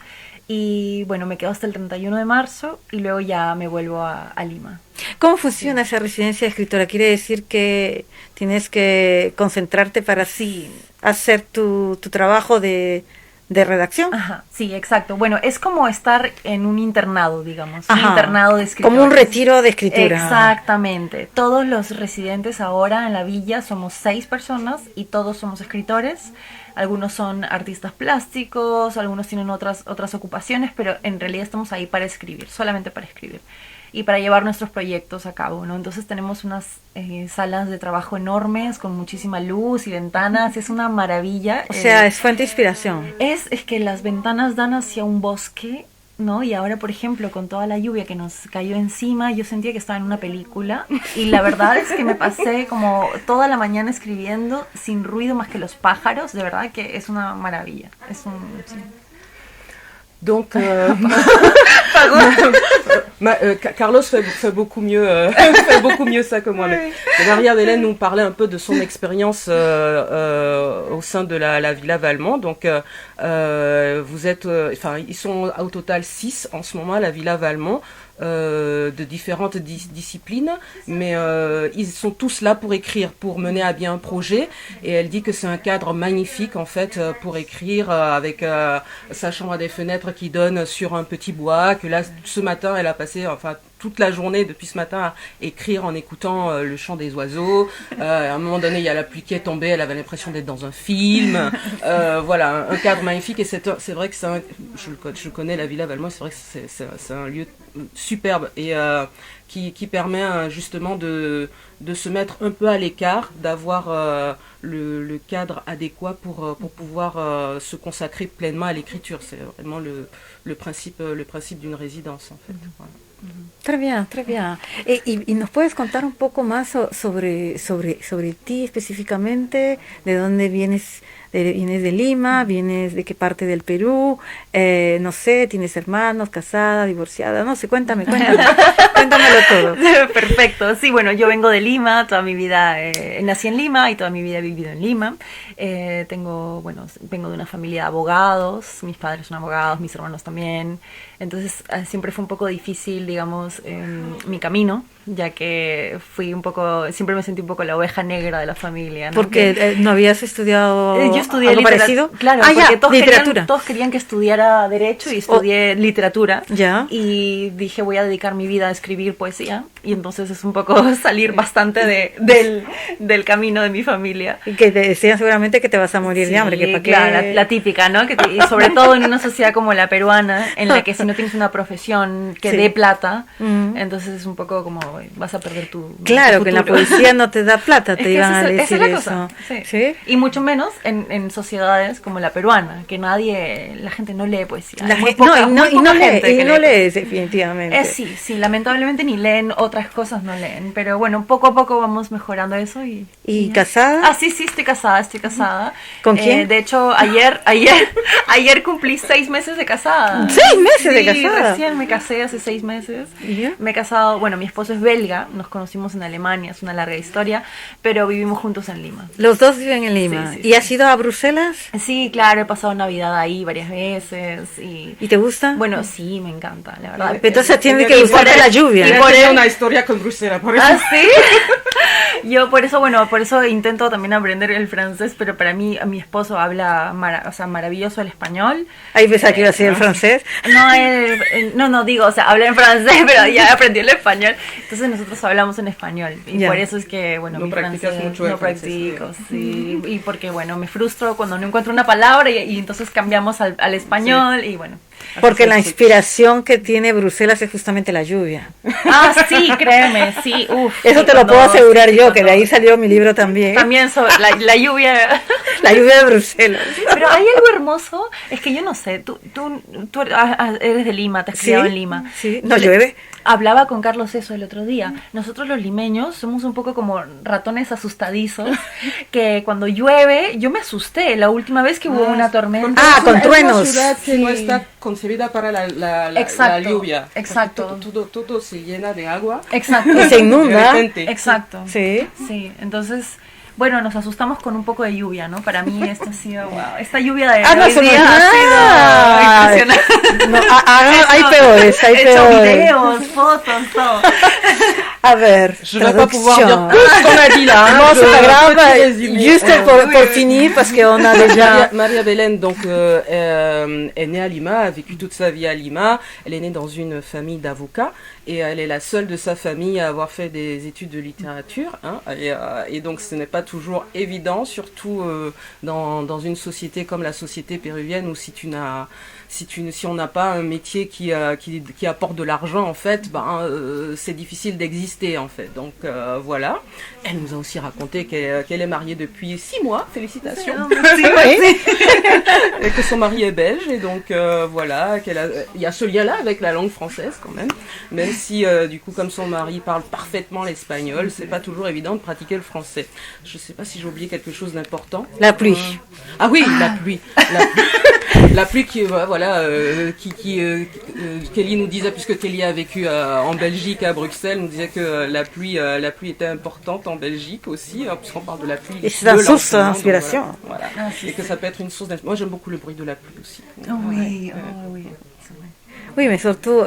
y bueno, me quedo hasta el 31 de marzo y luego ya me vuelvo a Lima.
¿Cómo funciona esa residencia de escritora? ¿Quiere decir que tienes que concentrarte para así hacer tu trabajo de redacción?
Ajá, sí, exacto. Bueno, es como estar en un internado, digamos. Un internado de escritores.
Como un retiro de escritura.
Exactamente. Todos los residentes ahora en la villa somos 6 personas y todos somos escritores. Algunos son artistas plásticos, algunos tienen otras ocupaciones, pero en realidad estamos ahí para escribir, solamente para escribir. Y para llevar nuestros proyectos a cabo, ¿no? Entonces tenemos unas salas de trabajo enormes con muchísima luz y ventanas, es una maravilla.
O sea, es fuente de inspiración.
Es que las ventanas dan hacia un bosque, ¿no? Y ahora, por ejemplo, con toda la lluvia que nos cayó encima, yo sentía que estaba en una película y la verdad es que me pasé como toda la mañana escribiendo sin ruido más que los pájaros, de verdad que es una maravilla. Sí.
Donc, Carlos fait beaucoup mieux, fait beaucoup mieux ça que moi. Mais Maria Belén nous parlait un peu de son expérience au sein de la Villa Valmont. Donc, vous êtes, ils sont au total 6 en ce moment à la Villa Valmont. De différentes disciplines, mais ils sont tous là pour écrire, pour mener à bien un projet, et elle dit que c'est un cadre magnifique en fait pour écrire avec sa chambre à des fenêtres qui donne sur un petit bois, que là ce matin elle a passé toute la journée depuis ce matin à écrire en écoutant le chant des oiseaux. À un moment donné, il y a la pluie qui est tombée, elle avait l'impression d'être dans un film. Voilà, un cadre magnifique, et c'est vrai que je connais la Villa Valmont, c'est vrai que c'est un lieu superbe et qui permet justement de se mettre un peu à l'écart, d'avoir le cadre adéquat pour pouvoir se consacrer pleinement à l'écriture. C'est vraiment le principe d'une résidence en fait. Voilà.
Très bien, très bien. ¿Y nos puedes contar un poco más sobre ti específicamente? ¿De dónde vienes ¿Vienes de Lima? ¿Vienes de qué parte del Perú? No sé, ¿tienes hermanos, casada, divorciada? No sé, cuéntamelo todo.
Perfecto, sí, bueno, yo vengo de Lima, toda mi vida nací en Lima y toda mi vida he vivido en Lima. Vengo de una familia de abogados, mis padres son abogados, mis hermanos también. Entonces siempre fue un poco difícil, digamos, mi camino, ya que siempre me sentí un poco la oveja negra de la familia, ¿no?
Porque no habías estudiado
yo estudié
algo parecido.
Claro, porque todos querían que estudiara Derecho y estudié Literatura.
Ya.
Y dije, voy a dedicar mi vida a escribir poesía. Y entonces es un poco salir bastante del camino de mi familia.
Y que te decían seguramente que te vas a morir de hambre. Que
claro, la típica, ¿no? Y sobre todo en una sociedad como la peruana, en la que si no tienes una profesión que dé plata, entonces es un poco como vas a perder tu
Claro,
tu
que en la poesía no te da plata, te iban a decir
esa es la
eso.
cosa, sí. Y mucho menos en sociedades como la peruana, que la gente no lee poesía.
No lees definitivamente.
Sí, lamentablemente ni leen otras cosas, no leen. Pero bueno, poco a poco vamos mejorando eso.
¿Y casada?
Sí, estoy casada.
¿Con quién?
De hecho, ayer cumplí 6 meses de casada.
¿6 meses de casada?
Recién me casé hace 6 meses.
¿Ya?
Me he casado, mi esposo es belga, nos conocimos en Alemania, es una larga historia, pero vivimos juntos en Lima.
Los dos viven en Lima.
Sí.
¿Y has ido a Bruselas?
Sí, claro, he pasado Navidad ahí varias veces.
¿Y te gusta?
Bueno, sí, me encanta, la verdad.
Entonces tiene que gustarte la lluvia.
Y por una historia con Bruselas, por eso.
¿Ah, sí? Yo por eso intento también aprender el francés, pero para mí, mi esposo habla maravilloso el español.
Ahí pensaba que iba a decir el francés.
No, digo, habla en francés, pero ya aprendí el español. Entonces nosotros hablamos en español. Y por eso es que,
no
mi
practicas
francés
mucho el
no
francés,
practico, sí. Y porque, me frustro cuando no encuentro una palabra y entonces cambiamos al español y bueno.
Porque la inspiración que tiene Bruselas es justamente la lluvia.
Sí, créeme, sí.
Eso te lo puedo asegurar yo, que de ahí salió mi libro también.
También sobre la lluvia.
La lluvia de Bruselas.
Pero hay algo hermoso, es que yo no sé, tú eres de Lima, te has criado en Lima.
Sí, no llueve.
Hablaba con Carlos eso el otro día. Nosotros los limeños somos un poco como ratones asustadizos, que cuando llueve, yo me asusté la última vez que hubo una tormenta.
Con truenos.
Es una ciudad que no está concebida para la lluvia.
Exacto.
Todo se llena de agua.
Exacto.
Y se inunda.
Exacto.
Sí.
Entonces, nos asustamos con un poco de lluvia, ¿no? Para mí esto ha sido, esta lluvia de
no
hoy
es
día ha sido impresionante.
Hay peores,
He hecho videos, fotos, todo.
A ver,
je vais pas pouvoir dire tout ce qu'on a dit là.
Non, c'est pas grave. Juste pour finir, parce qu'on a déjà...
Maria Belén, donc, est née à Lima, a vécu toute sa vie à Lima. Elle est née dans une famille d'avocats et elle est la seule de sa famille à avoir fait des études de littérature. Et donc, ce n'est pas toujours évident, surtout dans une société comme la société péruvienne où si on n'a pas un métier qui apporte de l'argent, en fait, c'est difficile d'exister, en fait. Donc, voilà. Elle nous a aussi raconté qu'elle est mariée depuis 6 mois. Félicitations. Et que son mari est belge. Et donc, voilà. Il y a ce lien-là avec la langue française, quand même. Même si, du coup, comme son mari parle parfaitement l'espagnol, c'est pas toujours évident de pratiquer le français. Je sais pas si j'ai oublié quelque chose d'important.
La pluie.
Ah oui, la pluie. La pluie qui, Kelly nous disait, puisque Kelly a vécu en Belgique, à Bruxelles, nous disait que la pluie était importante en Belgique aussi, puisqu'on parle de la pluie.
Et c'est une source d'inspiration.
Voilà. Et que ça peut être une source d'inspiration. Moi, j'aime beaucoup le bruit de la pluie aussi.
Oui.
Oui, mais surtout,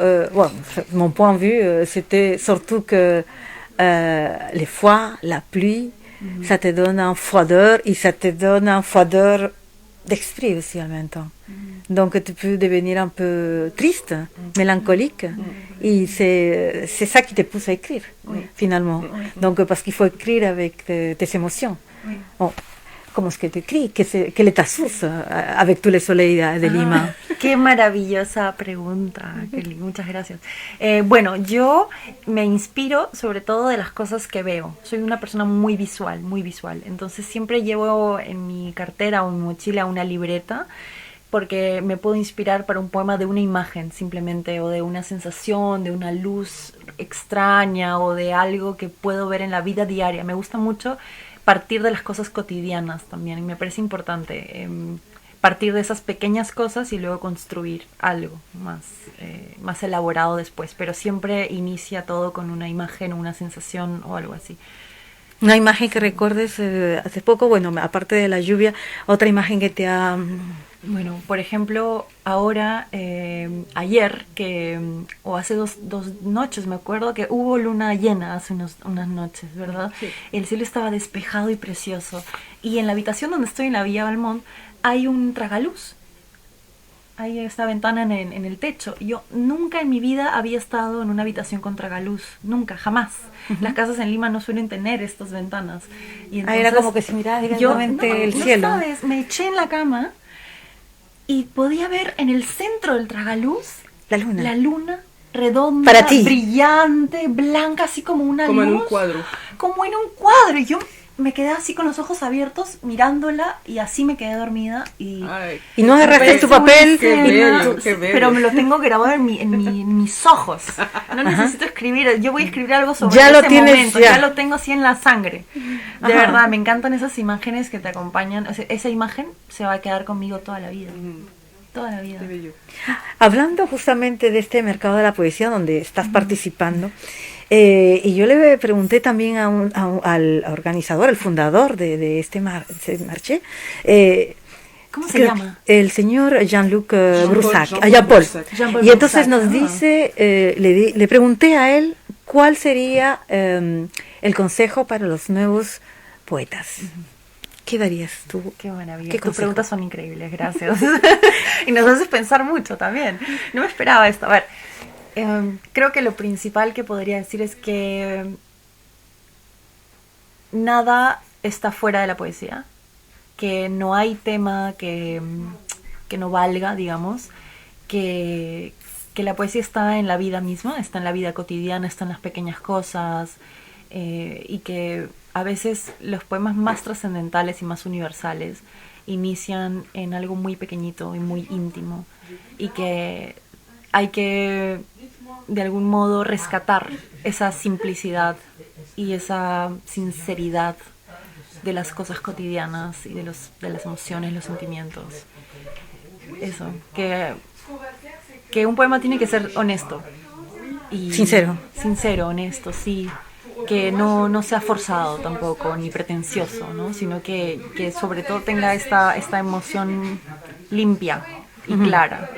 mon point de vue, c'était surtout que les fois, la pluie, ça te donne un froideur, et ça te donne un froideur d'esprit aussi en même temps. Donc tu peux devenir un peu triste, mélancolique, et c'est ça qui te pousse à écrire, finalement. Donc parce qu'il faut écrire avec tes émotions. Bon, ¿cómo es que te écris? ¿Qué le source avec tous les soleils de Lima?
Qué maravillosa pregunta, Kelly, muchas gracias. Yo me inspiro sobre todo de las cosas que veo. Soy una persona muy visual. Entonces siempre llevo en mi cartera o en mi mochila una libreta porque me puedo inspirar para un poema de una imagen simplemente, o de una sensación, de una luz extraña o de algo que puedo ver en la vida diaria. Me gusta mucho partir de las cosas cotidianas también. Y me parece importante partir de esas pequeñas cosas y luego construir algo más elaborado después. Pero siempre inicia todo con una imagen, una sensación o algo así.
Una imagen que recuerdes hace poco, bueno, aparte de la lluvia, otra imagen que te ha...
Bueno, por ejemplo, ahora, ayer, o hace dos noches, me acuerdo que hubo luna llena hace unas noches, ¿verdad? Sí. El cielo estaba despejado y precioso. Y en la habitación donde estoy, en la Villa Balmont, hay un tragaluz. Hay esta ventana en el techo. Yo nunca en mi vida había estado en una habitación con tragaluz. Nunca, jamás. Las casas en Lima no suelen tener estas ventanas. Y entonces,
era como que se miraba directamente el cielo.
¿Sabes? Me eché en la cama y podía ver en el centro del tragaluz la luna redonda,
para ti,
brillante, blanca, así como una
como
luz.
En un cuadro.
Como en un cuadro. Y yo me quedé así con los ojos abiertos mirándola y así me quedé dormida. Y
no agarraste tu papel.
Qué bello.
Pero me lo tengo grabado en mis ojos. No necesito escribir. Yo voy a escribir algo sobre
ya
ese
lo tienes,
momento. Ya lo tengo así en la sangre. De verdad, me encantan esas imágenes que te acompañan. O sea, esa imagen se va a quedar conmigo toda la vida. Toda la vida.
Hablando justamente de este mercado de la poesía donde estás participando, y yo le pregunté también al organizador, el fundador de este marché,
¿cómo se llama?
El señor Jean-Luc Broussac, Jean-Paul. Y entonces nos dice, le pregunté a él cuál sería el consejo para los nuevos poetas. ¿Qué darías tú?
Qué maravilla. Tus preguntas son increíbles, gracias. Y nos haces pensar mucho también. No me esperaba esto. A ver, creo que lo principal que podría decir es que nada está fuera de la poesía, que no hay tema que no valga, digamos, que la poesía está en la vida misma, está en la vida cotidiana, está en las pequeñas cosas, y que a veces los poemas más trascendentales y más universales inician en algo muy pequeñito y muy íntimo, y que hay que de algún modo rescatar esa simplicidad y esa sinceridad de las cosas cotidianas y de las emociones, los sentimientos. Eso, que un poema tiene que ser honesto y
sincero,
honesto, sí. Que no sea forzado tampoco, ni pretencioso, ¿no? Sino que sobre todo tenga esta emoción limpia y clara.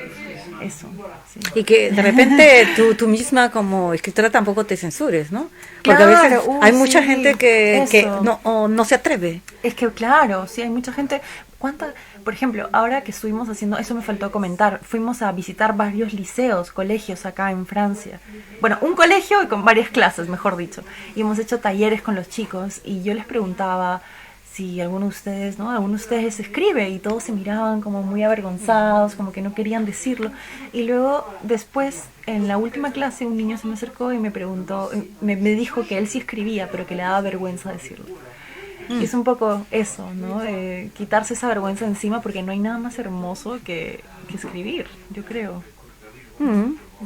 Eso. Sí.
Y que de repente tú misma como escritora tampoco te censures, ¿no? Porque a veces hay mucha gente que no se atreve.
Es que claro, sí, hay mucha gente. Por ejemplo, ahora que estuvimos haciendo, eso me faltó comentar, fuimos a visitar varios liceos, colegios acá en Francia. Bueno, un colegio y con varias clases, mejor dicho. Y hemos hecho talleres con los chicos y yo les preguntaba si alguno de ustedes escribe, y todos se miraban como muy avergonzados, como que no querían decirlo. Y luego, después, en la última clase, un niño se me acercó y me preguntó, me dijo que él sí escribía, pero que le daba vergüenza decirlo. Es un poco eso, ¿no? Quitarse esa vergüenza encima, porque no hay nada más hermoso que escribir, yo creo.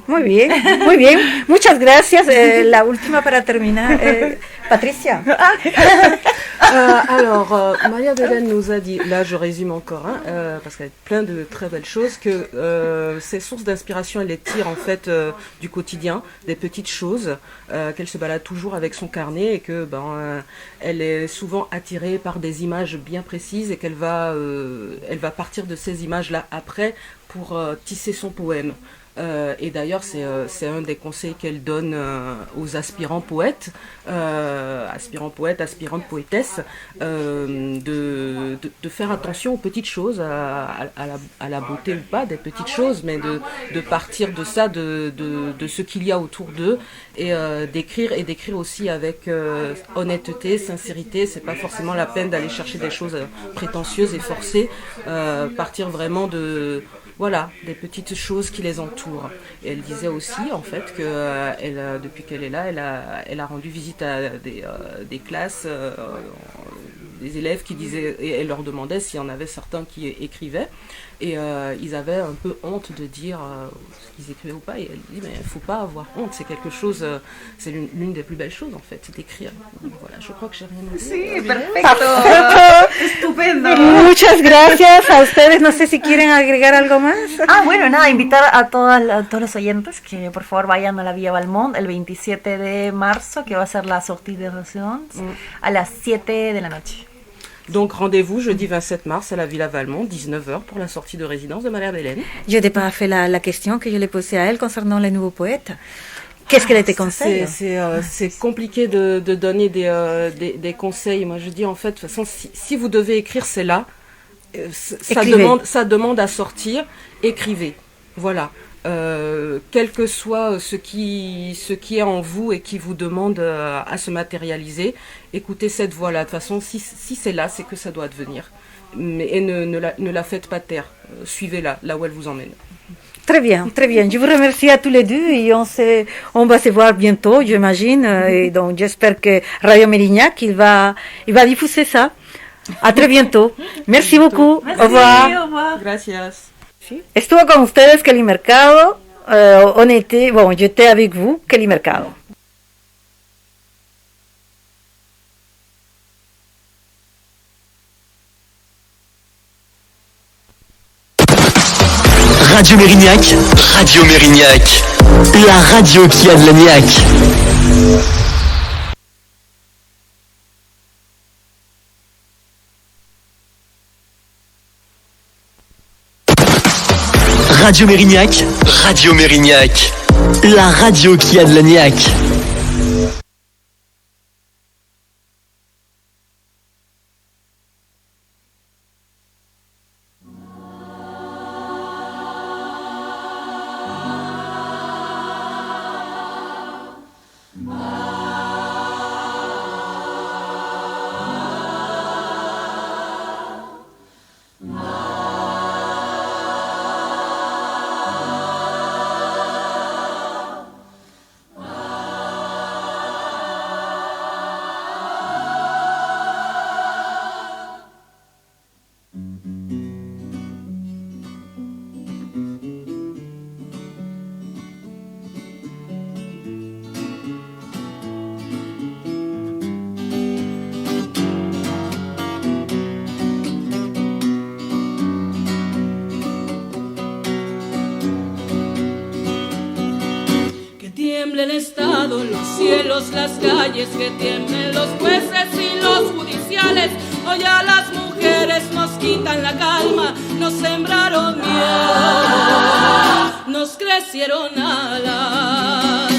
Muy bien, muy bien. Muchas gracias. La última para terminar. Patricia.
Alors, Maria Belen nous a dit, là je résume encore, parce qu'elle a plein de très belles choses, que ses sources d'inspiration, elle les tire en fait du quotidien, des petites choses, qu'elle se balade toujours avec son carnet et que elle est souvent attirée par des images bien précises et qu'elle va partir de ces images-là après pour tisser son poème. Et d'ailleurs, c'est un des conseils qu'elle donne aux aspirants poètes, aspirantes poétesses, de faire attention aux petites choses, à la beauté ou pas des petites choses, mais de partir de ça, de ce qu'il y a autour d'eux, et d'écrire aussi avec honnêteté, sincérité. C'est pas forcément la peine d'aller chercher des choses prétentieuses et forcées, partir vraiment des petites choses qui les entourent. Et elle disait aussi, en fait, que depuis qu'elle est là, elle a rendu visite à des classes, des élèves qui disaient, et elle leur demandait s'il y en avait certains qui écrivaient. Et ils avaient un peu honte de dire ce qu'ils écrivaient ou pas. Et elle dit, mais il ne faut pas avoir honte, c'est quelque chose, c'est l'une des plus belles choses en fait, c'est d'écrire. Donc, voilà, je crois que j'ai rien à dire.
Sí, perfecto. Estupendo.
Muchas gracias a ustedes. No sé si quieren agregar algo más.
Bueno, nada, invitar a todos los oyentes que por favor vayan a la Villa Valmont el 27 de marzo, que va a ser la sortie de résidence, a las 7 de la noche.
Donc rendez-vous jeudi 27 mars à la Villa Valmont, 19h, pour la sortie de résidence de Madame Hélène.
Je n'ai pas fait la question que je l'ai posée à elle concernant les nouveaux poètes. Qu'est-ce qu'elle te conseille?
C'est compliqué de donner des conseils. Moi, je dis en fait, de toute façon, si vous devez écrire, c'est là. Ça demande à sortir. Écrivez. Voilà. Quel que soit ce qui est en vous et qui vous demande à se matérialiser, écoutez cette voix-là. De toute façon, si c'est là, c'est que ça doit advenir. Et ne la faites pas taire. Suivez-la, là où elle vous emmène.
Très bien, très bien. Je vous remercie à tous les deux et on va se voir bientôt, j'imagine. Et donc, j'espère que Radio Mérignac, il va diffuser ça. À très bientôt. Merci beaucoup.
Merci,
au revoir.
Au revoir.
Gracias.
Estuvo con ustedes Kelly Mercado. J'étais avec vous, Kelly Mercado.
Radio Mérignac, la radio qui a de la niaque. Radio Mérignac, la radio qui a de la niaque.
El Estado, los cielos, las calles, que tiemblen los jueces y los judiciales. Hoy a las mujeres nos quitan la calma, nos sembraron miedo, nos crecieron alas.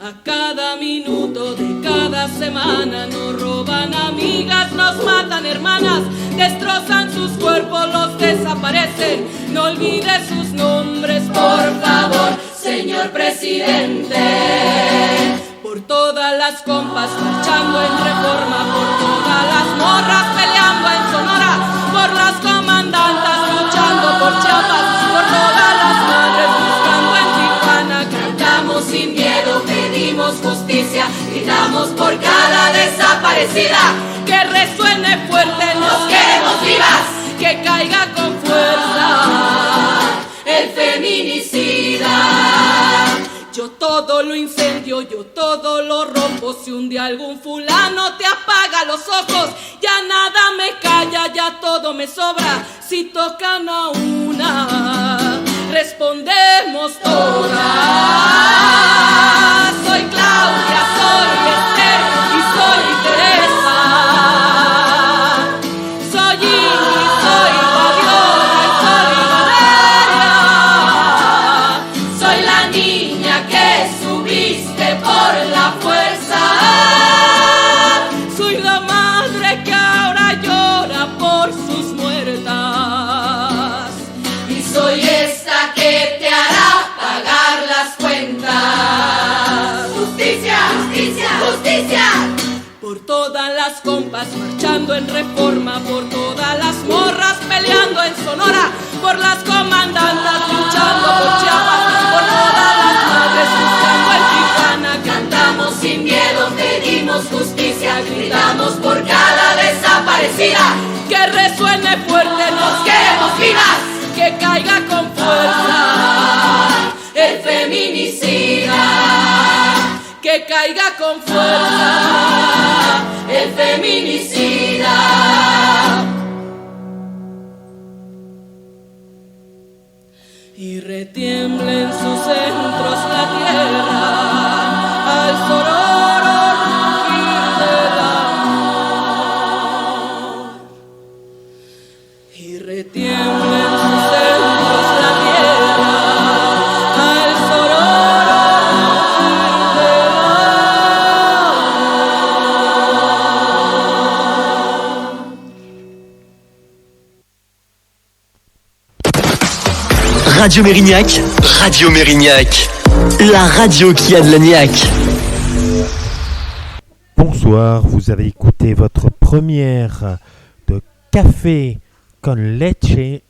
A cada minuto de cada semana nos roban amigas, nos matan hermanas, destrozan sus cuerpos, los desaparecen. No olvide sus nombres, por favor, señor presidente. Por todas las compas marchando en Reforma, por todas las morras peleando en Sonora, por las comandantas luchando por Chiapas, por todas las madres buscando en Tijuana. Cantamos sin miedo, pedimos justicia, gritamos por cada desaparecida. Que resuene fuerte, nos queremos vivas, que caiga con fuerza el feminicida. Yo todo lo incendio, yo todo lo rompo. Si un día algún fulano te apaga los ojos, ya nada me calla, ya todo me sobra. Si tocan a una, respondemos todas. Soy Claudia, soy Esther y soy Teresa. Soy Ingrid, soy Fabiola y soy Valeria. Soy la niña que subiste por la fuerza. Soy la madre que ahora llora por sus muertas. Y soy esta que te hará pagar las cuentas. Justicia, justicia, justicia. Por todas las compas marchando en Reforma, por todas las morras peleando en Sonora, por las comandantas luchando por Chiapas, por todas las madres buscando en Tijuana. Cantamos sin miedo, pedimos justicia, gritamos por cada desaparecida. Que resuene fuerte, nos queremos vivas, que caiga caiga con fuerza el feminicida. Y retiembla en sus centros la tierra al sonoro rugir del amor. Y retiembla en sus centros la tierra al sonoro rugir del
amor. Radio Mérignac, la radio qui a de la niaque.
Bonsoir, vous avez écouté votre première de Café con leche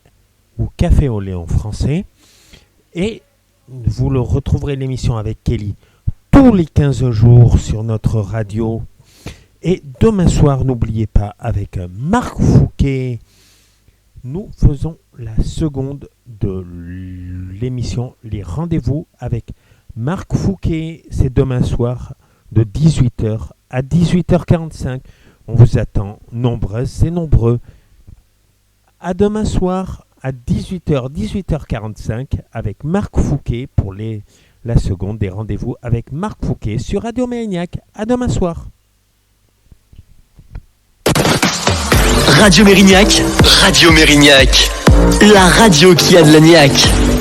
ou Café au lait en français. Et vous le retrouverez l'émission avec Kelly tous les 15 jours sur notre radio. Et demain soir, n'oubliez pas, avec Marc Fouquet, nous faisons la seconde de l'émission Les Rendez-vous avec Marc Fouquet. C'est demain soir de 18h à 18h45. On vous attend nombreuses et nombreux. À demain soir à 18h, 18h45 avec Marc Fouquet pour la seconde des Rendez-vous avec Marc Fouquet sur Radio Mérignac. À demain soir.
Radio Mérignac, la radio qui a de la niaque.